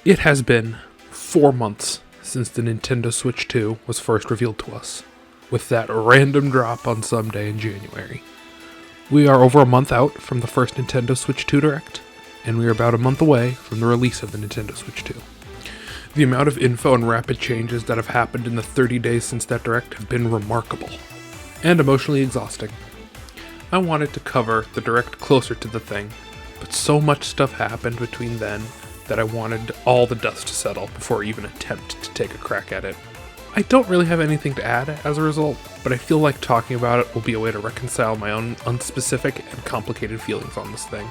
It has been 4 months since the Nintendo Switch 2 was first revealed to us, with that random drop on some day in January. We are over a month out from the first Nintendo Switch 2 Direct, and we are about a month away from the release of the Nintendo Switch 2. The amount of info and rapid changes that have happened in the 30 days since that Direct have been remarkable, and emotionally exhausting. I wanted to cover the Direct closer to the thing, but so much stuff happened between then that I wanted all the dust to settle before I even attempt to take a crack at it. I don't really have anything to add as a result, but I feel like talking about it will be a way to reconcile my own unspecific and complicated feelings on this thing.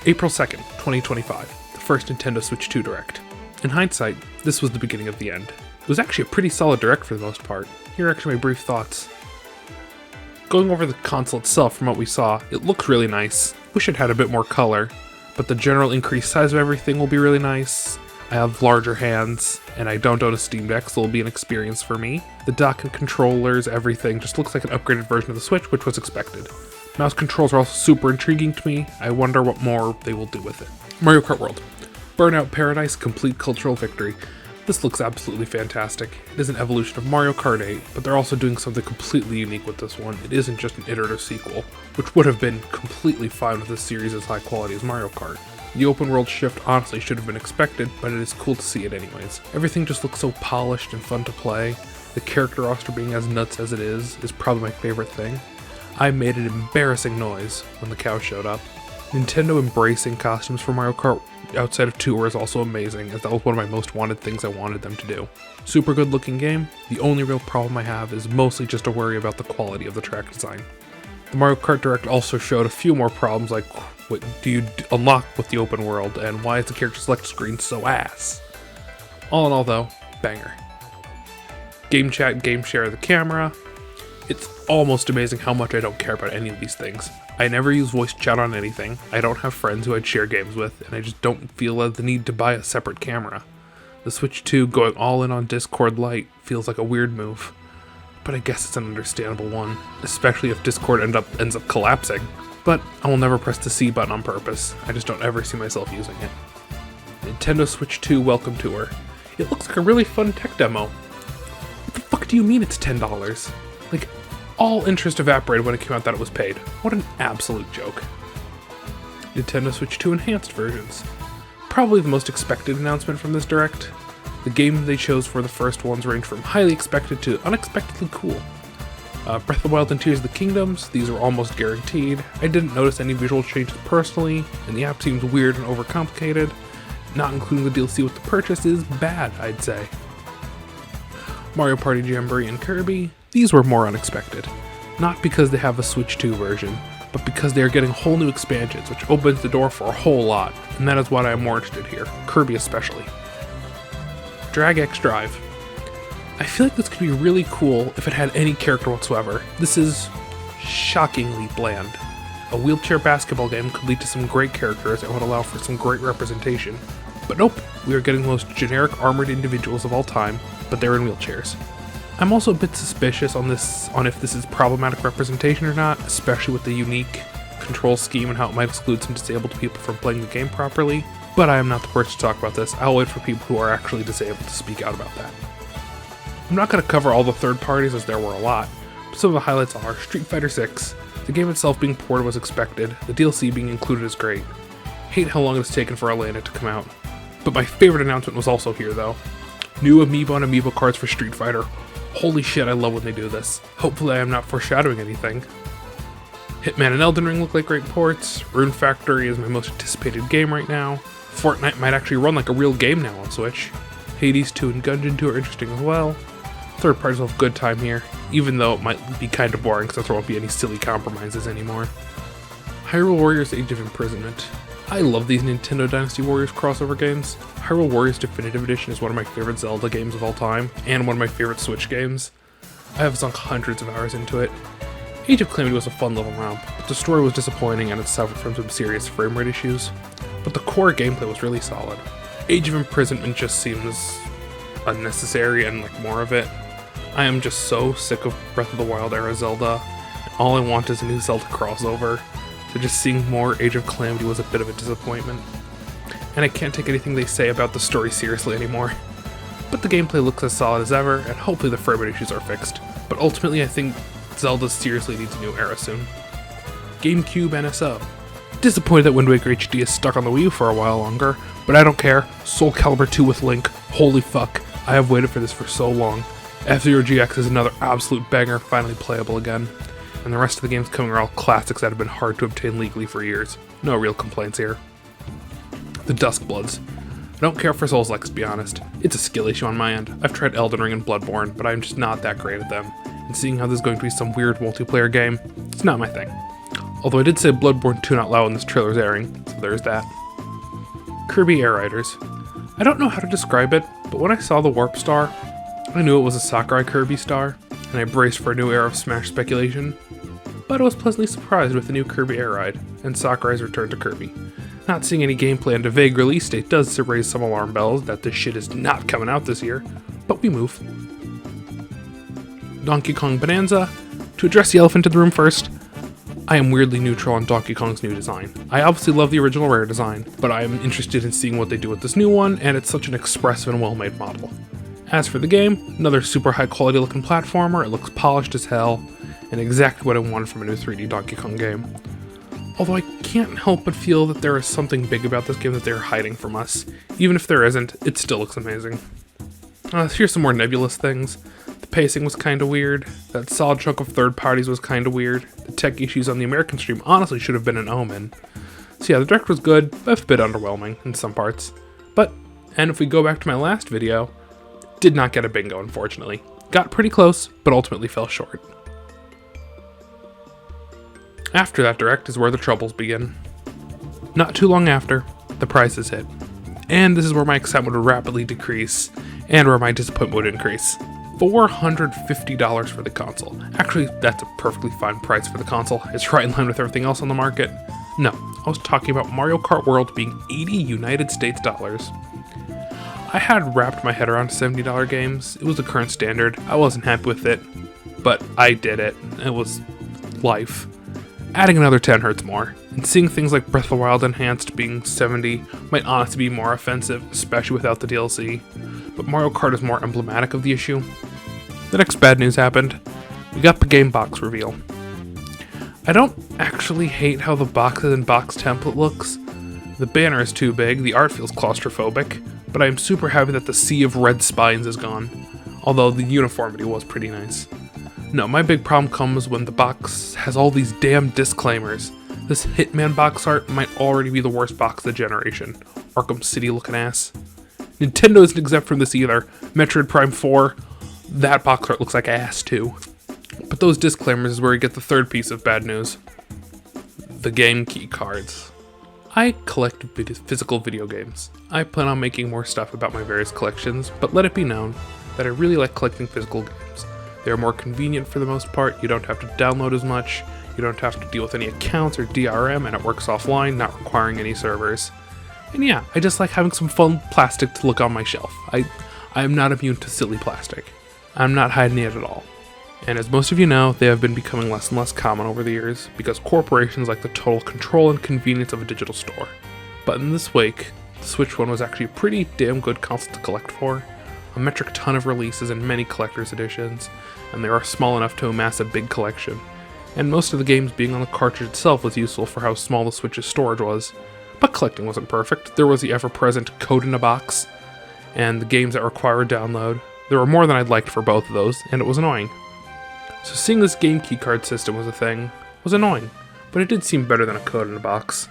April 2nd, 2025, the first Nintendo Switch 2 Direct. In hindsight, this was the beginning of the end. It was actually a pretty solid Direct for the most part. Here are actually my brief thoughts. Going over the console itself from what we saw, it looks really nice. Wish it had a bit more color, but the general increased size of everything will be really nice. I have larger hands, and I don't own a Steam Deck, so it'll be an experience for me. The dock and controllers, everything just looks like an upgraded version of the Switch, which was expected. Mouse controls are also super intriguing to me. I wonder what more they will do with it. Mario Kart World. Burnout Paradise, complete cultural victory. This looks absolutely fantastic. It is an evolution of Mario Kart 8, but they're also doing something completely unique with this one. It isn't just an iterative sequel, which would have been completely fine with a series as high quality as Mario Kart. The open world shift honestly should have been expected, but it is cool to see it anyways. Everything just looks so polished and fun to play. The character roster being as nuts as it is probably my favorite thing. I made an embarrassing noise when the cow showed up. Nintendo embracing costumes for Mario Kart outside of Tour is also amazing, as that was one of my most wanted things I wanted them to do. Super good looking game. The only real problem I have is mostly just a worry about the quality of the track design. The Mario Kart Direct also showed a few more problems, like what do you unlock with the open world, and why is the character select screen so ass? All in all though, banger. Game chat, game share of the camera. It's almost amazing how much I don't care about any of these things. I never use voice chat on anything, I don't have friends who I'd share games with, and I just don't feel the need to buy a separate camera. The Switch 2 going all in on Discord Lite feels like a weird move, but I guess it's an understandable one, especially if Discord ends up collapsing. But I will never press the C button on purpose, I just don't ever see myself using it. Nintendo Switch 2 Welcome Tour. It looks like a really fun tech demo. What the fuck do you mean it's $10? Like, all interest evaporated when it came out that it was paid. What an absolute joke. Nintendo Switch 2 Enhanced versions. Probably the most expected announcement from this Direct. The game they chose for the first ones range from highly expected to unexpectedly cool. Breath of the Wild and Tears of the Kingdoms, these are almost guaranteed. I didn't notice any visual changes personally, and the app seems weird and overcomplicated. Not including the DLC with the purchase is bad, I'd say. Mario Party Jamboree and Kirby, these were more unexpected. Not because they have a Switch 2 version, but because they are getting whole new expansions, which opens the door for a whole lot, and that is what I am more interested here, Kirby especially. Drag X Drive. I feel like this could be really cool if it had any character whatsoever. This is shockingly bland. A wheelchair basketball game could lead to some great characters and would allow for some great representation. But nope, we are getting the most generic armored individuals of all time, but they're in wheelchairs. I'm also a bit suspicious on if this is problematic representation or not, especially with the unique control scheme and how it might exclude some disabled people from playing the game properly, but I am not the person to talk about this. I'll wait for people who are actually disabled to speak out about that. I'm not going to cover all the third parties as there were a lot, but some of the highlights are Street Fighter 6. The game itself being ported was expected, the DLC being included is great. Hate how long it's taken for Elena to come out. But my favorite announcement was also here though. New Amiibo and Amiibo cards for Street Fighter. Holy shit, I love when they do this. Hopefully I am not foreshadowing anything. Hitman and Elden Ring look like great ports. Rune Factory is my most anticipated game right now. Fortnite might actually run like a real game now on Switch. Hades 2 and Gungeon 2 are interesting as well. Third parties will have a good time here, even though it might be kind of boring because there won't be any silly compromises anymore. Hyrule Warriors Age of Imprisonment. I love these Nintendo Dynasty Warriors crossover games. Hyrule Warriors Definitive Edition is one of my favorite Zelda games of all time, and one of my favorite Switch games. I have sunk hundreds of hours into it. Age of Calamity was a fun little romp, but the story was disappointing and it suffered from some serious frame rate issues. But the core gameplay was really solid. Age of Imprisonment just seems unnecessary and like more of it. I am just so sick of Breath of the Wild era Zelda. All I want is a new Zelda crossover. So just seeing more Age of Calamity was a bit of a disappointment. and I can't take anything they say about the story seriously anymore. But the gameplay looks as solid as ever, and hopefully the frame rate issues are fixed. But ultimately I think Zelda seriously needs a new era soon. GameCube NSO. Disappointed that Wind Waker HD is stuck on the Wii U for a while longer, but I don't care. Soul Calibur 2 with Link, holy fuck, I have waited for this for so long. F-Zero GX is another absolute banger, finally playable again. And the rest of the games coming are all classics that have been hard to obtain legally for years. No real complaints here. The Duskbloods. I don't care for Souls-likes, to be honest. It's a skill issue on my end. I've tried Elden Ring and Bloodborne, but I'm just not that great at them. And seeing how this is going to be some weird multiplayer game, it's not my thing. Although I did say Bloodborne 2 out loud when this trailer is airing, so there's that. Kirby Air Riders. I don't know how to describe it, but when I saw the Warp Star, I knew it was a Sakurai Kirby star, and I braced for a new era of Smash speculation. But I was pleasantly surprised with the new Kirby Air Ride, and Sakurai's return to Kirby. Not seeing any gameplay and a vague release date does raise some alarm bells that this shit is not coming out this year, but we move. Donkey Kong Bonanza. To address the elephant in the room first, I am weirdly neutral on Donkey Kong's new design. I obviously love the original Rare design, but I am interested in seeing what they do with this new one, and it's such an expressive and well-made model. As for the game, another super high quality looking platformer, it looks polished as hell, and exactly what I wanted from a new 3D Donkey Kong game. Although I can't help but feel that there is something big about this game that they're hiding from us. Even if there isn't, it still looks amazing. Here's some more nebulous things. The pacing was kinda weird, that solid chunk of third parties was kinda weird, the tech issues on the American stream honestly should have been an omen. So yeah, the direct was good, but a bit underwhelming in some parts. And if we go back to my last video, did not get a bingo unfortunately. Got pretty close, but ultimately fell short. After that direct is where the troubles begin. Not too long after, the prices hit. And this is where my excitement would rapidly decrease, and where my disappointment would increase. $450 for the console. Actually, that's a perfectly fine price for the console. It's right in line with everything else on the market. No, I was talking about Mario Kart World being 80 United States dollars. I had wrapped my head around $70 games. It was the current standard. I wasn't happy with it, but I did it. It was life. Adding another 10 hurts more, and seeing things like Breath of the Wild Enhanced being 70 might honestly be more offensive, especially without the DLC. But Mario Kart is more emblematic of the issue. The next bad news happened. We got the game box reveal. I don't actually hate how the boxes and box template looks. The banner is too big, the art feels claustrophobic, but I am super happy that the sea of red spines is gone, although the uniformity was pretty nice. No, my big problem comes when the box has all these damn disclaimers. This Hitman box art might already be the worst box of the generation. Arkham City looking ass. Nintendo isn't exempt from this either. Metroid Prime 4, that box art looks like ass too. But those disclaimers is where we get the third piece of bad news. The game key cards. I collect physical video games. I plan on making more stuff about my various collections, but let it be known that I really like collecting physical games. They're more convenient for the most part, you don't have to download as much, you don't have to deal with any accounts or DRM, and it works offline, not requiring any servers. And yeah, I just like having some fun plastic to look on my shelf. I am not immune to silly plastic. I'm not hiding it at all. And as most of you know, they have been becoming less and less common over the years because corporations like the total control and convenience of a digital store. But in this wake, the Switch One was actually a pretty damn good console to collect for. A metric ton of releases and many collector's editions, and they are small enough to amass a big collection. And most of the games being on the cartridge itself was useful for how small the Switch's storage was. But collecting wasn't perfect. There was the ever-present code in a box, and the games that require a download. There were more than I'd liked for both of those, and it was annoying. So seeing this game keycard system was a thing was annoying, but it did seem better than a code in a box.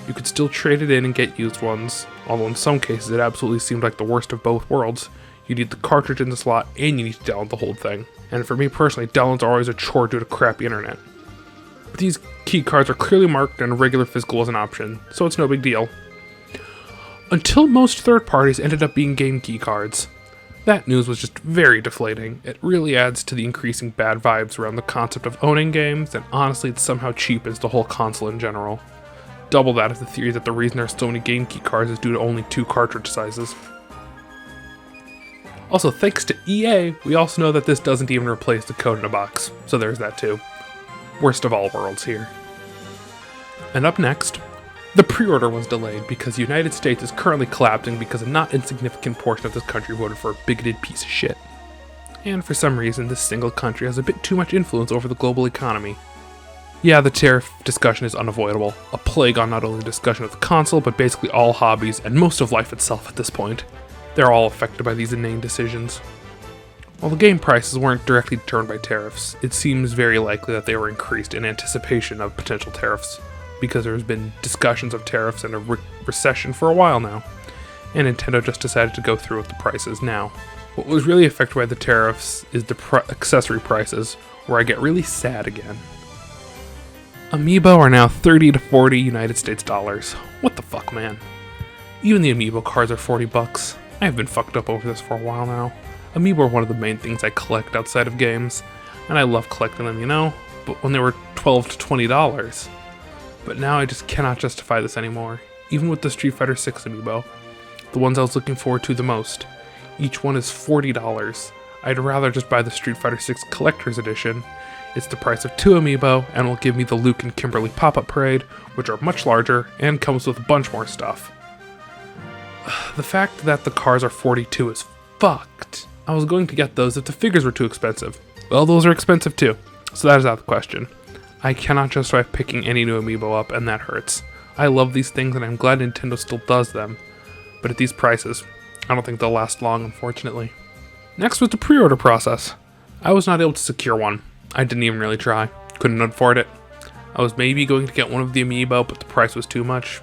You could still trade it in and get used ones, although in some cases it absolutely seemed like the worst of both worlds. You need the cartridge in the slot and you need to download the whole thing. And for me personally, downloads are always a chore due to crappy internet. But these keycards are clearly marked and regular physical was an option, so it's no big deal. Until most third parties ended up being game keycards. That news was just very deflating. It really adds to the increasing bad vibes around the concept of owning games, and honestly it somehow cheapens the whole console in general. Double that is the theory that the reason there are so many game key cards is due to only 2 cartridge sizes. Also, thanks to EA, we also know that this doesn't even replace the code in a box, so there's that too. Worst of all worlds here. And up next, The pre-order was delayed because the United States is currently collapsing because a not insignificant portion of this country voted for a bigoted piece of shit. And for some reason, this single country has a bit too much influence over the global economy. Yeah, the tariff discussion is unavoidable, a plague on not only the discussion of the console, but basically all hobbies and most of life itself at this point. They're all affected by these inane decisions. While the game prices weren't directly determined by tariffs, it seems very likely that they were increased in anticipation of potential tariffs, because there's been discussions of tariffs and a recession for a while now, and Nintendo just decided to go through with the prices now. What was really affected by the tariffs is the accessory prices, where I get really sad again. Amiibo are now 30 to 40 United States dollars. What the fuck, man? Even the Amiibo cards are 40 bucks. I have been fucked up over this for a while now. Amiibo are one of the main things I collect outside of games, and I love collecting them, you know? But when they were $12 to $20. But now I just cannot justify this anymore. Even with the Street Fighter 6 Amiibo, the ones I was looking forward to the most, each one is $40. I'd rather just buy the Street Fighter 6 Collector's Edition. It's the price of 2 Amiibo, and will give me the Luke and Kimberly Pop-Up Parade, which are much larger, and comes with a bunch more stuff. The fact that the cars are 42 is fucked. I was going to get those if the figures were too expensive. Well, those are expensive too, so that is out of the question. I cannot justify picking any new Amiibo up, and that hurts. I love these things, and I'm glad Nintendo still does them. But at these prices, I don't think they'll last long, unfortunately. Next was the pre-order process. I was not able to secure one. I didn't even really try. Couldn't afford it. I was maybe going to get one of the Amiibo, but the price was too much.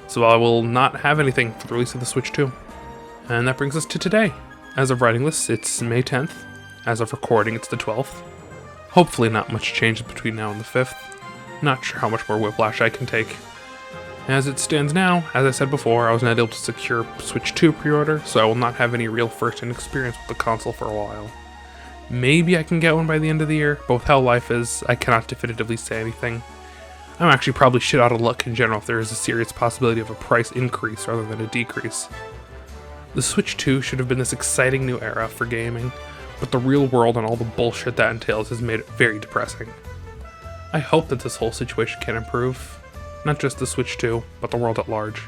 So I will not have anything for the release of the Switch 2. And that brings us to today. As of writing this, it's May 10th. As of recording, it's the 12th. Hopefully not much changes between now and the 5th. Not sure how much more whiplash I can take. As it stands now, as I said before, I was not able to secure Switch 2 pre-order, so I will not have any real first-hand experience with the console for a while. Maybe I can get one by the end of the year, but with how life is, I cannot definitively say anything. I'm actually probably shit out of luck in general if there is a serious possibility of a price increase rather than a decrease. The Switch 2 should have been this exciting new era for gaming, but the real world and all the bullshit that entails has made it very depressing. I hope that this whole situation can improve. Not just the Switch 2, but the world at large.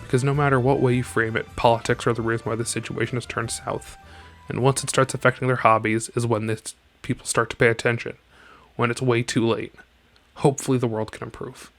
Because no matter what way you frame it, politics are the reason why this situation has turned south. And once it starts affecting their hobbies is when people start to pay attention. When it's way too late. Hopefully the world can improve.